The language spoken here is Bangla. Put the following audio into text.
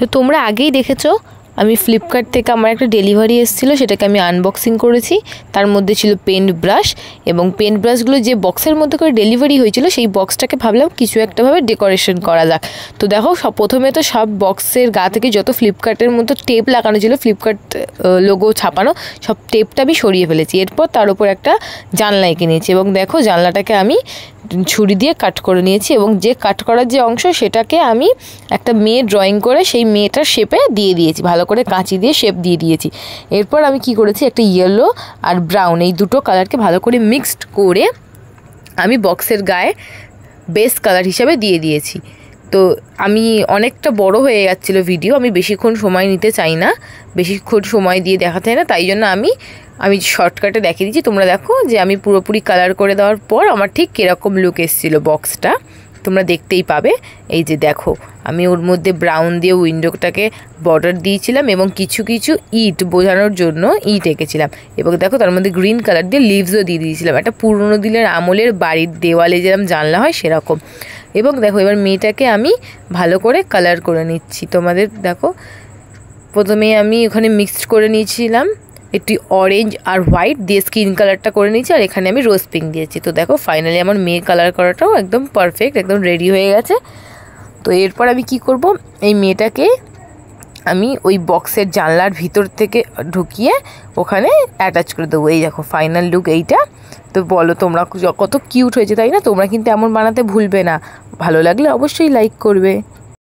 তো তোমরা আগেই দেখেছো আমি ফ্লিপকার্ট থেকে আমার একটা ডেলিভারি এসেছিলো, সেটাকে আমি আনবক্সিং করেছি। তার মধ্যে ছিল পেন্ট ব্রাশ, এবং পেন্ট ব্রাশগুলো যে বক্সের মধ্যে করে ডেলিভারি হয়েছিল সেই বক্সটাকে ভাবলাম কিছু একটাভাবে ডেকোরেশন করা যাক। তো দেখো প্রথমে তো সব বক্সের গা থেকে যত ফ্লিপকার্টের মতো টেপ লাগানো ছিল, ফ্লিপকার্ট লোগো ছাপানো, সব টেপটা আমি সরিয়ে ফেলেছি। এরপর তার উপর একটা জানলা এঁকে নিয়েছি, এবং দেখো জানলাটাকে আমি ছুরি দিয়ে কাট করে নিয়েছি, এবং যে কাট করার যে অংশ সেটাকে আমি একটা মেয়ে ড্রয়িং করে সেই মেয়েটার শেপে দিয়ে দিয়েছি, ভালো করে কাঁচি দিয়ে শেপ দিয়ে দিয়েছি। এরপর আমি কি করেছি, একটা ইয়েলো আর ব্রাউন এই দুটো কালারকে ভালো করে মিক্সড করে আমি বক্সের গায়ে বেস কালার হিসাবে দিয়ে দিয়েছি। তো আমি অনেকটা বড় হয়ে যাচ্ছিলো ভিডিও, আমি বেশিক্ষণ সময় নিতে চাই না, বেশিক্ষণ সময় দিয়ে দেখাতে হয় না, তাই জন্য আমি শর্টকাটে দেখিয়ে দিচ্ছি। তোমরা দেখো যে আমি পুরোপুরি কালার করে দেওয়ার পর আমার ঠিক কীরকম লুক এসেছিলো বক্সটা, তোমরা দেখতেই পাবে। এই যে দেখো আমি ওর মধ্যে ব্রাউন দিয়ে উইন্ডোটাকে বর্ডার দিয়েছিলাম, এবং কিছু কিছু ইট বোঝানোর জন্য ইট এঁকেছিলাম, এবং দেখো তার মধ্যে গ্রিন কালার দিয়ে লিভসও দিয়ে দিয়েছিলাম, একটা পুরনো দিনের আমলের বাড়ির দেওয়ালে যেরকম জানলা হয় সেরকম। এবং দেখো এবার মেয়েটাকে আমি ভালো করে কালার করে নিচ্ছি। তোমাদের দেখো প্রথমে আমি ওখানে মিক্সড করে নিয়েছিলাম একটি অরেঞ্জ আর হোয়াইট দিয়ে স্কিন কালারটা করে নিয়েছি, আর এখানে আমি রোজ পিঙ্ক দিয়েছি। তো দেখো ফাইনালি আমার মেয়ে কালার করাটাও একদম পারফেক্ট, একদম রেডি হয়ে গেছে। তো এরপর আমি কি করব, এই মেয়েটাকে আমি ওই বক্সের জানলার ভিতর থেকে ঢুকিয়ে ওখানে অ্যাটাচ করে দেবো। এই দেখো ফাইনাল লুক এইটা। তো বলো তোমরা কত কিউট হয়েছে, তাই না? তোমরা কিন্তু এমন বানাতে ভুলবে না। ভালো লাগলে অবশ্যই লাইক করবে।